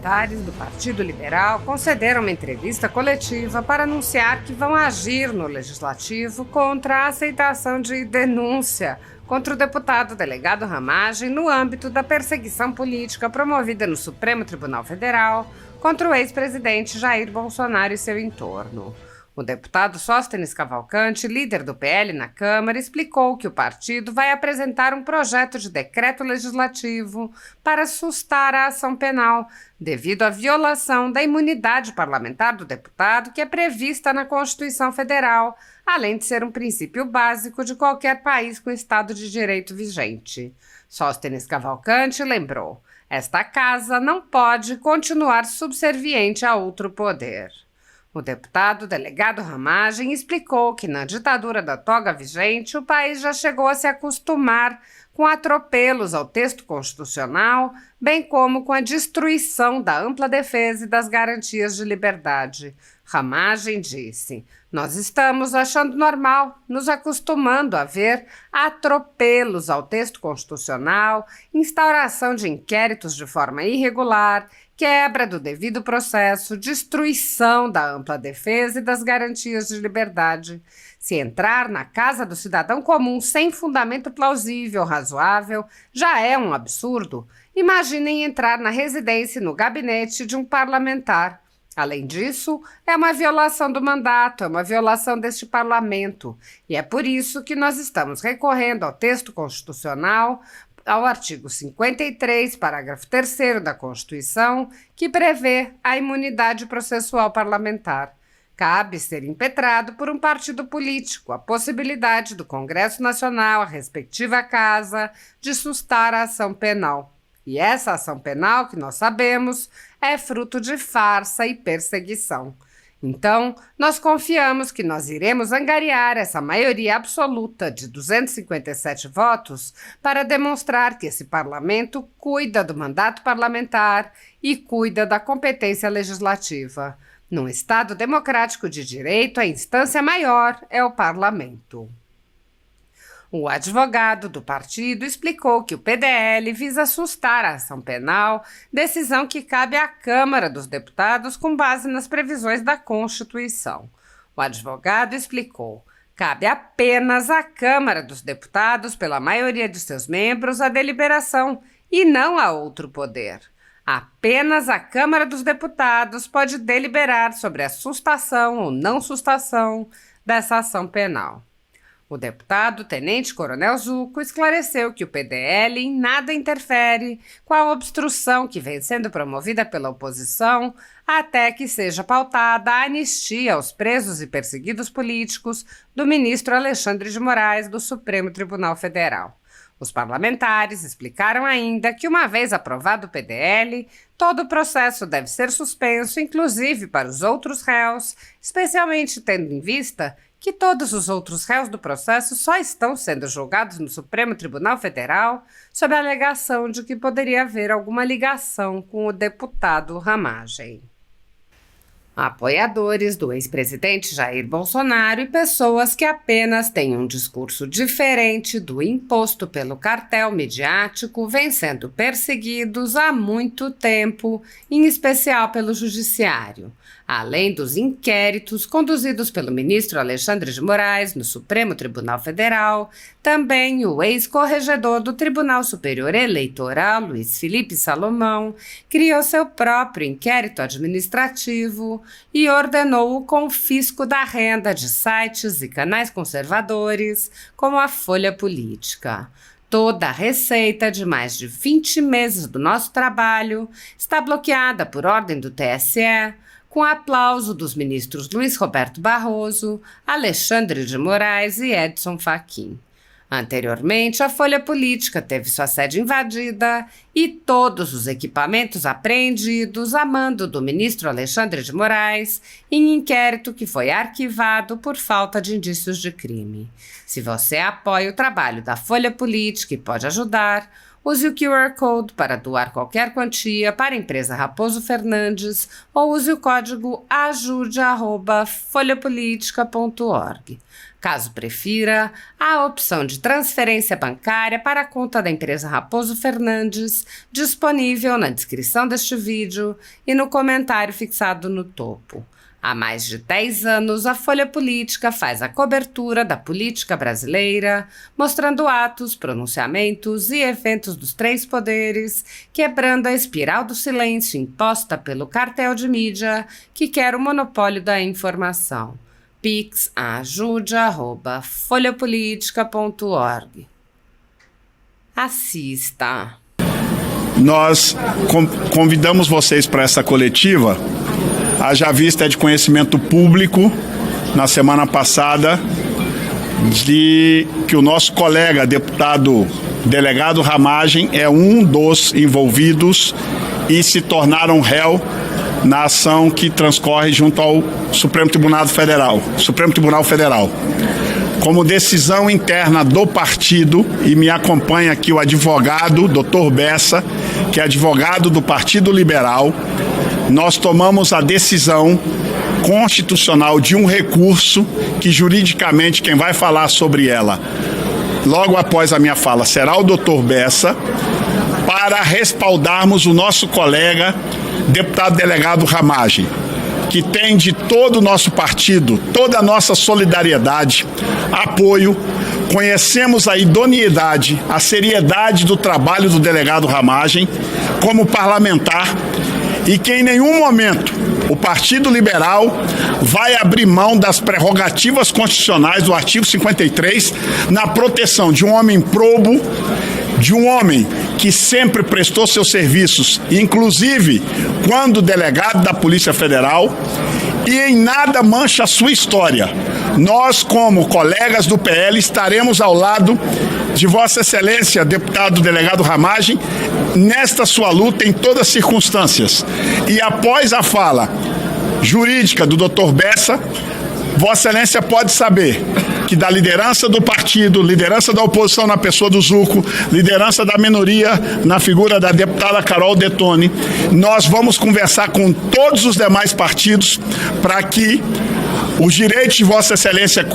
parlamentares do Partido Liberal concederam uma entrevista coletiva para anunciar que vão agir no Legislativo contra a aceitação de denúncia contra o deputado delegado Ramagem no âmbito da perseguição política promovida no Supremo Tribunal Federal contra o ex-presidente Jair Bolsonaro e seu entorno. O deputado Sóstenes Cavalcante, líder do PL na Câmara, explicou que o partido vai apresentar um projeto de decreto legislativo para sustar a ação penal, devido à violação da imunidade parlamentar do deputado que é prevista na Constituição Federal, além de ser um princípio básico de qualquer país com Estado de Direito vigente. Sóstenes Cavalcante lembrou: esta casa não pode continuar subserviente a outro poder. O deputado delegado Ramagem explicou que na ditadura da toga vigente o país já chegou a se acostumar com atropelos ao texto constitucional, bem como com a destruição da ampla defesa e das garantias de liberdade. Ramagem disse: nós estamos achando normal, nos acostumando a ver atropelos ao texto constitucional, instauração de inquéritos de forma irregular, quebra do devido processo, destruição da ampla defesa e das garantias de liberdade. Se entrar na casa do cidadão comum sem fundamento plausível ou razoável já é um absurdo, imaginem entrar na residência e no gabinete de um parlamentar. Além disso, é uma violação do mandato, é uma violação deste parlamento. E é por isso que nós estamos recorrendo ao texto constitucional, ao artigo 53, parágrafo 3º da Constituição, que prevê a imunidade processual parlamentar. Cabe ser impetrado por um partido político a possibilidade do Congresso Nacional, a respectiva casa, de sustar a ação penal. E essa ação penal, que nós sabemos, é fruto de farsa e perseguição. Então, nós confiamos que nós iremos angariar essa maioria absoluta de 257 votos para demonstrar que esse parlamento cuida do mandato parlamentar e cuida da competência legislativa. Num Estado democrático de direito, a instância maior é o parlamento. O advogado do partido explicou que o PDL visa sustar a ação penal, decisão que cabe à Câmara dos Deputados com base nas previsões da Constituição. O advogado explicou: cabe apenas à Câmara dos Deputados, pela maioria de seus membros, a deliberação e não a outro poder. Apenas a Câmara dos Deputados pode deliberar sobre a sustação ou não sustação dessa ação penal. O deputado Tenente Coronel Zucco esclareceu que o PDL em nada interfere com a obstrução que vem sendo promovida pela oposição até que seja pautada a anistia aos presos e perseguidos políticos do ministro Alexandre de Moraes do Supremo Tribunal Federal. Os parlamentares explicaram ainda que, uma vez aprovado o PDL, todo o processo deve ser suspenso, inclusive para os outros réus, especialmente tendo em vista que todos os outros réus do processo só estão sendo julgados no Supremo Tribunal Federal sob a alegação de que poderia haver alguma ligação com o deputado Ramagem. Apoiadores do ex-presidente Jair Bolsonaro e pessoas que apenas têm um discurso diferente do imposto pelo cartel midiático vêm sendo perseguidos há muito tempo, em especial pelo Judiciário. Além dos inquéritos conduzidos pelo ministro Alexandre de Moraes no Supremo Tribunal Federal, também o ex-corregedor do Tribunal Superior Eleitoral, Luiz Felipe Salomão, criou seu próprio inquérito administrativo e ordenou o confisco da renda de sites e canais conservadores, como a Folha Política. Toda a receita de mais de 20 meses do nosso trabalho está bloqueada por ordem do TSE, com aplauso dos ministros Luiz Roberto Barroso, Alexandre de Moraes e Edson Fachin. Anteriormente, a Folha Política teve sua sede invadida e todos os equipamentos apreendidos a mando do ministro Alexandre de Moraes em inquérito que foi arquivado por falta de indícios de crime. Se você apoia o trabalho da Folha Política e pode ajudar, use o QR Code para doar qualquer quantia para a empresa Raposo Fernandes ou use o código ajude@folhapolitica.org. Caso prefira, há a opção de transferência bancária para a conta da empresa Raposo Fernandes, disponível na descrição deste vídeo e no comentário fixado no topo. Há mais de 10 anos, a Folha Política faz a cobertura da política brasileira, mostrando atos, pronunciamentos e eventos dos três poderes, quebrando a espiral do silêncio imposta pelo cartel de mídia que quer o monopólio da informação. Pix ajude@folhapolitica.org. Assista. Nós convidamos vocês para essa coletiva. Haja vista de conhecimento público, na semana passada, de que o nosso colega, deputado delegado Ramagem, é um dos envolvidos e se tornaram réu na ação que transcorre junto ao Supremo Tribunal Federal. Como decisão interna do partido, e me acompanha aqui o advogado, Dr. Bessa, que é advogado do Partido Liberal, nós tomamos a decisão constitucional de um recurso que, juridicamente, quem vai falar sobre ela, logo após a minha fala, será o Dr. Bessa, para respaldarmos o nosso colega, deputado delegado Ramagem, que tem de todo o nosso partido, toda a nossa solidariedade, apoio. Conhecemos a idoneidade, a seriedade do trabalho do delegado Ramagem como parlamentar, e que em nenhum momento o Partido Liberal vai abrir mão das prerrogativas constitucionais do artigo 53 na proteção de um homem probo, de um homem que sempre prestou seus serviços, inclusive quando delegado da Polícia Federal, e em nada mancha a sua história. Nós, como colegas do PL, estaremos ao lado de Vossa Excelência, deputado delegado Ramagem, nesta sua luta em todas as circunstâncias. E após a fala jurídica do Dr. Bessa, Vossa Excelência pode saber que da liderança do partido, liderança da oposição na pessoa do Zucco, liderança da minoria na figura da deputada Carol Detoni, nós vamos conversar com todos os demais partidos para que os direitos de Vossa Excelência,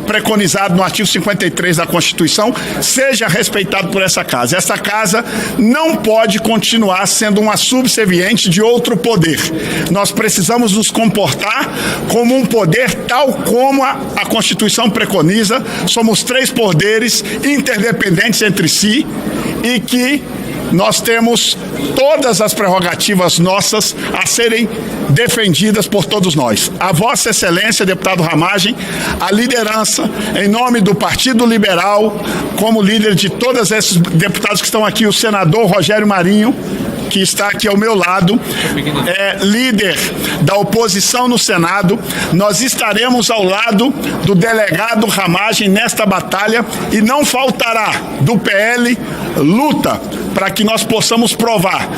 preconizado no artigo 53 da Constituição, seja respeitado por essa casa. Essa casa não pode continuar sendo uma subserviente de outro poder. Nós precisamos nos comportar como um poder tal como a Constituição preconiza. Somos três poderes interdependentes entre si e que nós temos todas as prerrogativas nossas a serem defendidas por todos nós. A Vossa Excelência, deputado Ramagem, a liderança, em nome do Partido Liberal, como líder de todos esses deputados que estão aqui, o senador Rogério Marinho, que está aqui ao meu lado, é líder da oposição no Senado. Nós estaremos ao lado do delegado Ramagem nesta batalha e não faltará do PL luta para que nós possamos provar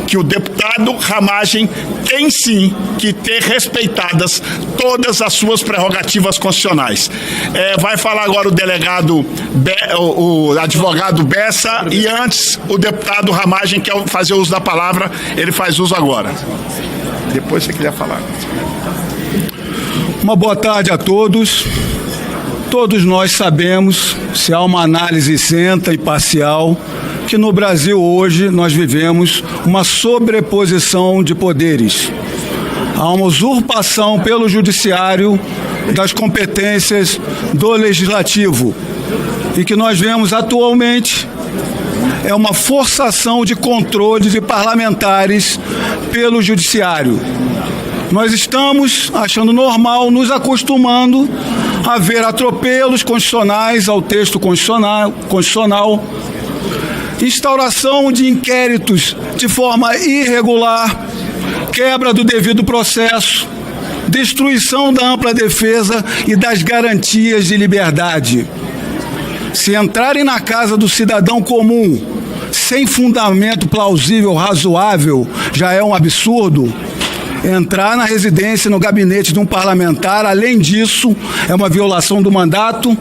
que o deputado Ramagem tem sim que ter respeitadas todas as suas prerrogativas constitucionais. Vai falar agora o delegado, o advogado Bessa, e antes o deputado Ramagem quer fazer uso da palavra, ele faz uso agora. Depois você quiser falar. Uma boa tarde a todos. Todos nós sabemos, se há uma análise isenta e parcial, que no Brasil hoje nós vivemos uma sobreposição de poderes. Há uma usurpação pelo judiciário das competências do legislativo. E que nós vemos atualmente é uma forçação de controle de parlamentares pelo judiciário. Nós estamos achando normal, nos acostumando a ver atropelos constitucionais ao texto constitucional, instauração de inquéritos de forma irregular, quebra do devido processo, destruição da ampla defesa e das garantias de liberdade. Se entrarem na casa do cidadão comum sem fundamento plausível, razoável, já é um absurdo. Entrar na residência, no gabinete de um parlamentar, além disso, é uma violação do mandato,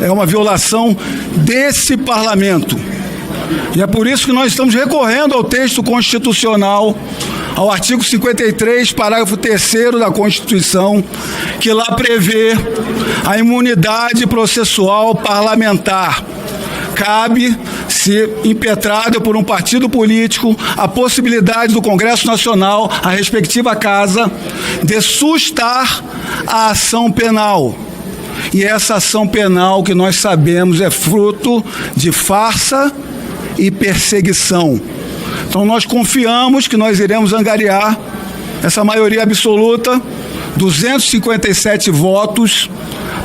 é uma violação desse parlamento. E é por isso que nós estamos recorrendo ao texto constitucional, ao artigo 53, parágrafo 3º da Constituição, que lá prevê a imunidade processual parlamentar. Cabe, se impetrada por um partido político, a possibilidade do Congresso Nacional, a respectiva casa, de sustar a ação penal. E essa ação penal, que nós sabemos, é fruto de farsa e perseguição. Então nós confiamos que nós iremos angariar essa maioria absoluta, 257 votos,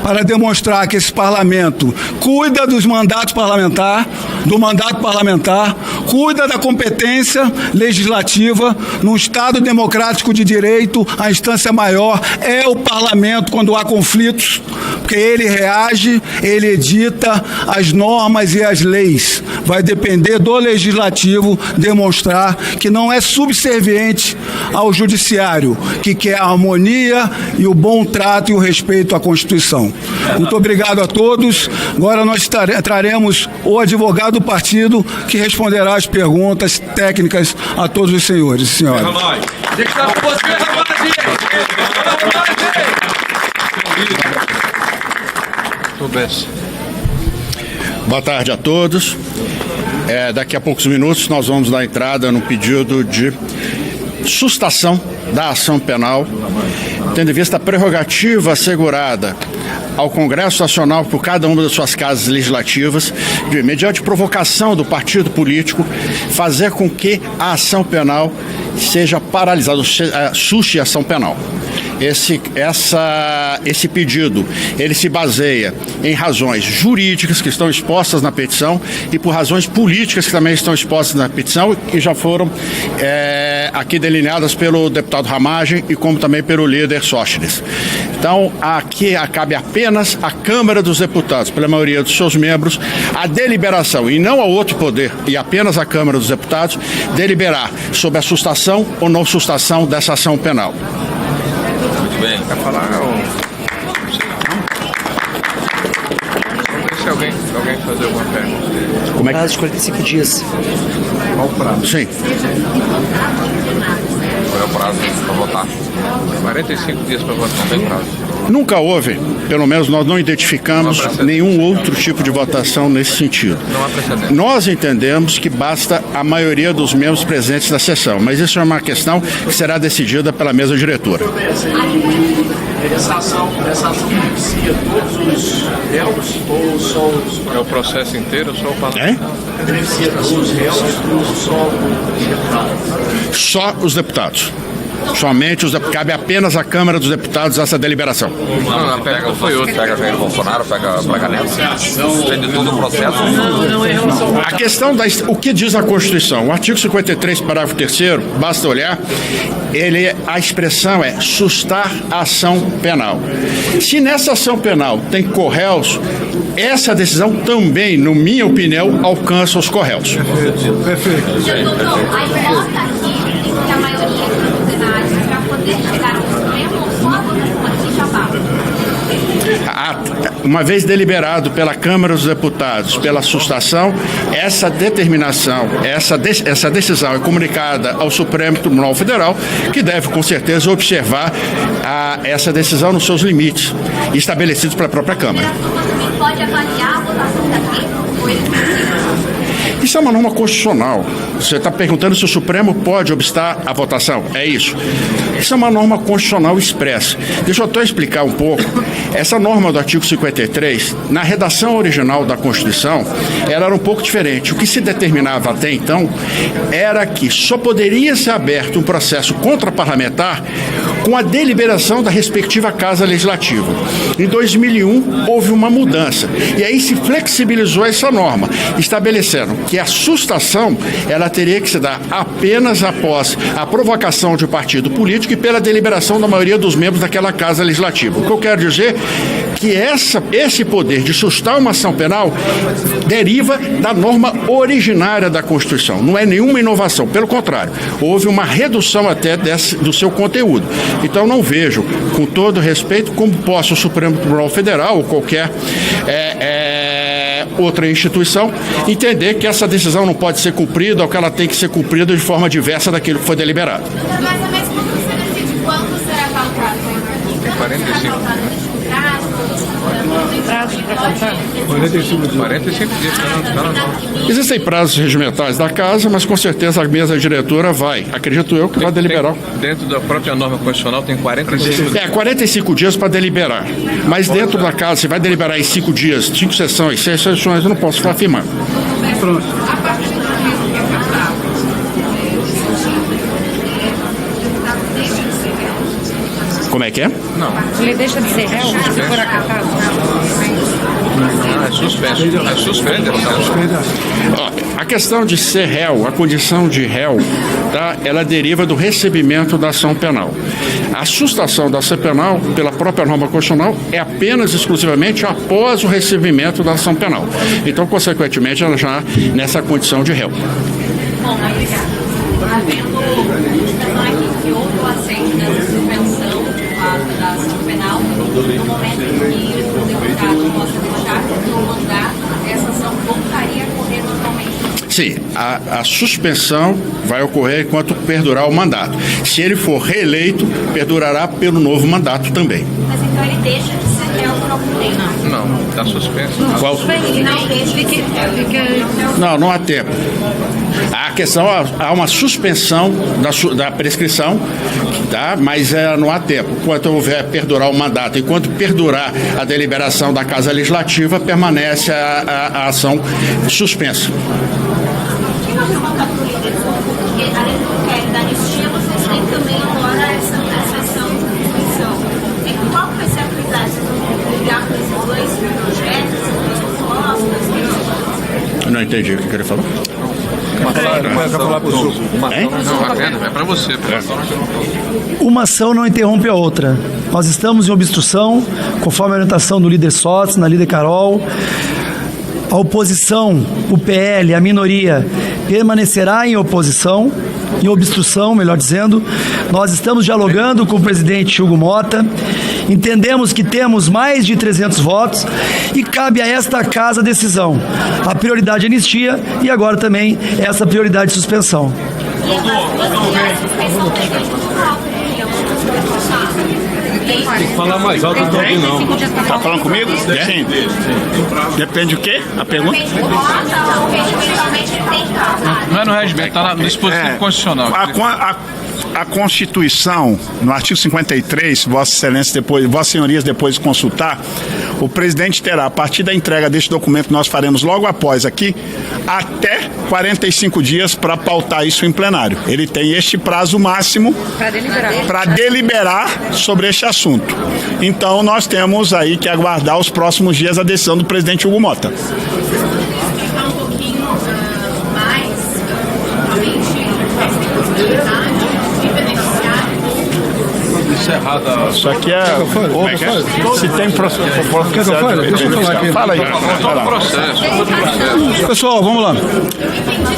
para demonstrar que esse parlamento cuida dos mandatos parlamentares, do mandato parlamentar, cuida da competência legislativa. Num Estado democrático de direito, a instância maior é o parlamento quando há conflitos, porque ele reage, ele edita as normas e as leis. Vai depender do legislativo demonstrar que não é subserviente ao judiciário, que quer a harmonia e o bom trato e o respeito à Constituição. Muito obrigado a todos. Agora nós traremos o advogado do partido, que responderá as perguntas técnicas a todos os senhores e senhoras. Boa tarde a todos. Daqui a poucos minutos nós vamos dar entrada no pedido de sustação da ação penal, tendo em vista a prerrogativa assegurada ao Congresso Nacional por cada uma das suas casas legislativas, de, mediante provocação do partido político, fazer com que a ação penal seja paralisada, suste a ação penal. Esse pedido, ele se baseia em razões jurídicas que estão expostas na petição e por razões políticas que também estão expostas na petição e já foram aqui delineadas pelo deputado Ramagem e como também pelo líder Sóstenes. Então, aqui cabe apenas à Câmara dos Deputados, pela maioria dos seus membros, a deliberação, e não ao outro poder, e apenas à Câmara dos Deputados, deliberar sobre a sustação ou não sustação dessa ação penal. Muito bem. Quer falar? Se alguém fazer alguma pergunta. Como é que... Prazo de 45 dias. Qual o prazo? Sim. Qual é o prazo para votar? 45 dias para votar, não tem prazo. Nunca houve, pelo menos nós não identificamos nenhum outro tipo de votação nesse sentido. Não há precedente. Nós entendemos que basta a maioria dos membros presentes da sessão, mas isso é uma questão que será decidida pela mesa diretora. Essa ação beneficia todos os réus ou só os... É o processo inteiro ou só o parlamento? Beneficia todos os réus ou só os deputados? Só os deputados. Somente cabe apenas à Câmara dos Deputados essa deliberação. Não, pega o foi outro. Pega Jair Bolsonaro, pega Braga Neto. Tem de tudo o processo. Não é em relação A questão o que diz a Constituição? O artigo 53, parágrafo 3º, basta olhar, a expressão é sustar a ação penal. Se nessa ação penal tem corréus, essa decisão também, na minha opinião, alcança os corréus. Perfeito. Aí volta aqui que a maioria dos plenários para poder chegar ao Supremo ou só a votação aqui já basta? Uma vez deliberado pela Câmara dos Deputados pela sustação, essa determinação, essa decisão é comunicada ao Supremo Tribunal Federal, que deve com certeza observar essa decisão nos seus limites estabelecidos pela própria Câmara. Você pode avaliar a votação daqui ou ele precisa? Isso é uma norma constitucional. Você está perguntando se o Supremo pode obstar a votação. É isso. Isso é uma norma constitucional expressa. Deixa eu até explicar um pouco. Essa norma do artigo 53, na redação original da Constituição, ela era um pouco diferente. O que se determinava até então era que só poderia ser aberto um processo contra-parlamentar com a deliberação da respectiva Casa Legislativa. Em 2001, houve uma mudança. E aí se flexibilizou essa norma, estabelecendo que a sustação ela teria que se dar apenas após a provocação de um partido político e pela deliberação da maioria dos membros daquela Casa Legislativa. O que eu quero dizer é que esse poder de sustar uma ação penal deriva da norma originária da Constituição. Não é nenhuma inovação, pelo contrário, houve uma redução até do seu conteúdo. Então não vejo, com todo respeito, como possa o Supremo Tribunal Federal ou qualquer qualquer outra instituição, entender que essa decisão não pode ser cumprida ou que ela tem que ser cumprida de forma diversa daquilo que foi deliberado. Mais ou menos quando você decide quando será pautado? 45. Prazo para pautar? 45 dias, não. Existem prazos regimentais da casa, mas com certeza a mesa diretora vai, acredito eu, que vai deliberar. Dentro da própria norma constitucional tem 45 dias. 45 dias para deliberar. Mas dentro da casa, se vai deliberar em 5 dias, 5 sessões, 6 sessões, eu não posso afirmar. Pronto. A partir do momento que é pautado, deixa de ser réu? Como é que é? Ele deixa de ser réu se for acatado? É suspenso. É suspende. Ó, a questão de ser réu, a condição de réu, tá, ela deriva do recebimento da ação penal. A sustação da ação penal, pela própria norma constitucional, é apenas exclusivamente após o recebimento da ação penal. Então, consequentemente, ela já nessa condição de réu. Bom, obrigada. Havendo aqui que houve o aceite dessa suspensão da ação penal, no momento em que o deputado possa deixar o mandato, essa ação voltaria a correr normalmente. Sim, a suspensão vai ocorrer enquanto perdurar o mandato. Se ele for reeleito, perdurará pelo novo mandato também. Mas então ele deixa de ser réu por algum tempo? Não, está suspenso. Qual? Ele não deixa de ser réu. Não há tempo. A questão, há uma suspensão da prescrição, tá? Mas não há tempo. Enquanto houver perdurar o mandato, enquanto perdurar a deliberação da Casa Legislativa, permanece a ação suspensa. E uma pergunta para o líder, porque além do inquérito da anistia, vocês têm também agora essa sessão de suspensão. E qual vai ser a prioridade? Vocês vão ligar com esses dois projetos, essas duas propostas? Não entendi o que ele falou. É para você. Uma ação não interrompe a outra. Nós estamos em obstrução, conforme a orientação do líder Sots, na líder Carol. A oposição, o PL, a minoria, permanecerá em oposição, em obstrução, melhor dizendo. Nós estamos dialogando com o presidente Hugo Mota. Entendemos que temos mais de 300 votos e cabe a esta casa a decisão. A prioridade é anistia e agora também essa prioridade de suspensão. Tem que falar mais alto do que não. Tá falando comigo? Sim. Depende do quê? A pergunta? Não é no regimento, está no dispositivo constitucional. A Constituição, no artigo 53, Vossa Senhorias, depois de consultar, o presidente terá, a partir da entrega deste documento que nós faremos logo após aqui, até 45 dias para pautar isso em plenário. Ele tem este prazo máximo para deliberar sobre este assunto. Então, nós temos aí que aguardar os próximos dias a decisão do presidente Hugo Mota. Explicar um pouquinho mais, realmente, Encerrada. Isso aqui é... Se tem processo... Quer que eu fale? Deixa eu falar aqui. Fala aí. Todo processo. Pessoal, vamos lá.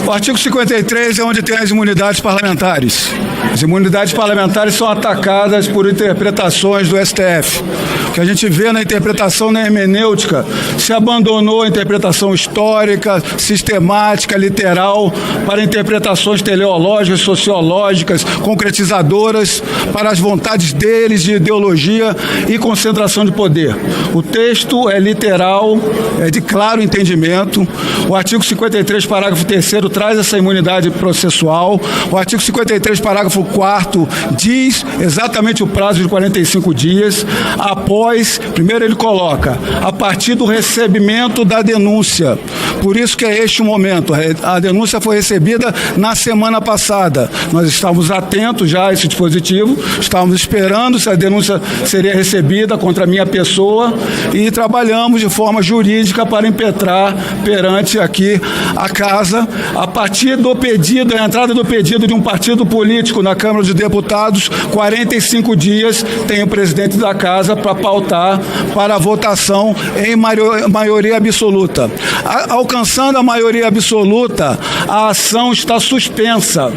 O artigo 53 é onde tem as imunidades parlamentares. As imunidades parlamentares são atacadas por interpretações do STF. O que a gente vê na interpretação na hermenêutica, se abandonou a interpretação histórica, sistemática, literal, para interpretações teleológicas, sociológicas, concretizadoras, para as vontades deles de ideologia e concentração de poder. O texto é literal, é de claro entendimento. O artigo 53, parágrafo 3º, traz essa imunidade processual. O artigo 53, parágrafo 4º, diz exatamente o prazo de 45 dias. Após, primeiro ele coloca, a partir do recebimento da denúncia. Por isso que é este o momento. A denúncia foi recebida na semana passada. Nós estávamos atentos já a esse dispositivo, estávamos esperando se a denúncia seria recebida contra a minha pessoa e trabalhamos de forma jurídica para impetrar perante aqui a casa a A partir do pedido, a entrada do pedido de um partido político na Câmara dos Deputados, 45 dias tem o presidente da Casa para pautar para a votação em maioria absoluta. Alcançando a maioria absoluta, a ação está suspensa.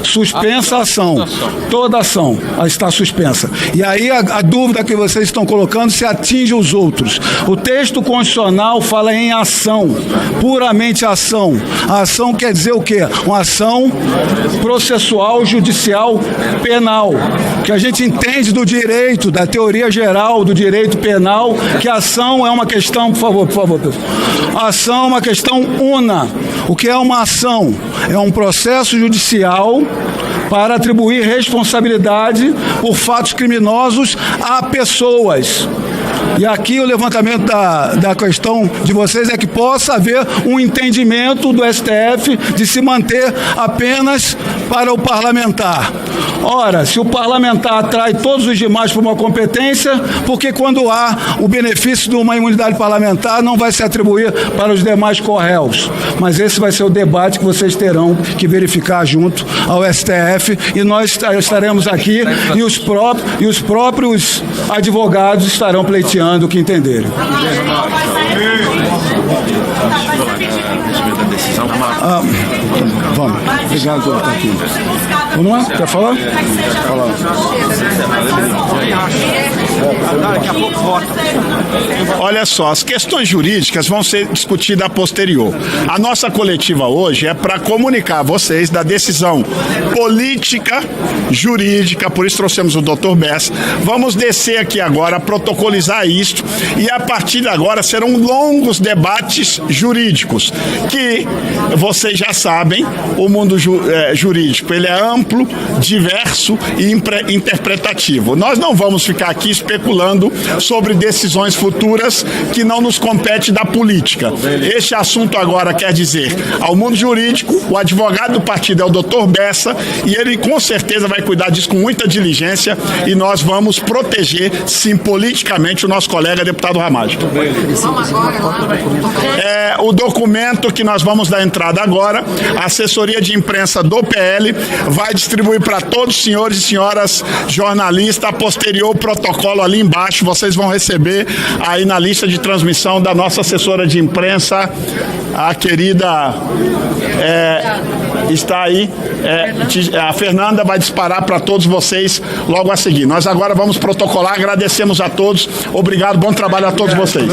Suspensa a ação. Toda a ação está suspensa. E aí a dúvida que vocês estão colocando se atinge os outros. O texto constitucional fala em ação, puramente ação. A ação quer dizer o quê? Uma ação processual, judicial, penal. Que a gente entende do direito, da teoria geral do direito penal, que a ação é uma questão, por favor, pessoal. A ação é uma questão una. O que é uma ação? É um processo judicial para atribuir responsabilidade por fatos criminosos a pessoas. E aqui o levantamento da questão de vocês é que possa haver um entendimento do STF de se manter apenas para o parlamentar. Ora, se o parlamentar atrai todos os demais para uma competência, porque quando há o benefício de uma imunidade parlamentar não vai se atribuir para os demais corréus. Mas esse vai ser o debate que vocês terão que verificar junto ao STF e nós estaremos aqui e os próprios advogados estarão pleiteando o que entenderem. Vamos. Obrigado por estar aqui. Vamos lá? Quer falar? Falar. Olha só, as questões jurídicas vão ser discutidas a posterior. A nossa coletiva hoje é para comunicar a vocês da decisão política, jurídica, por isso trouxemos o Dr. Bessa. Vamos descer aqui agora, protocolizar isto e a partir de agora serão longos debates jurídicos, que vocês já sabem, o mundo jurídico ele é amplo, diverso e interpretativo. Nós não vamos ficar aqui especulando sobre decisões futuras que não nos compete da política. Este assunto agora quer dizer ao mundo jurídico, o advogado do partido é o Dr. Bessa e ele com certeza vai cuidar disso com muita diligência e nós vamos proteger, sim, politicamente o nosso colega deputado Ramagem. O documento que nós vamos dar entrada agora, a assessoria de imprensa do PL vai distribuir para todos os senhores e senhoras jornalistas, a posterior protocolo ali embaixo, vocês vão receber aí na lista de transmissão da nossa assessora de imprensa, a querida está aí, a Fernanda vai disparar para todos vocês logo a seguir. Nós agora vamos protocolar, agradecemos a todos, obrigado, bom trabalho a todos vocês.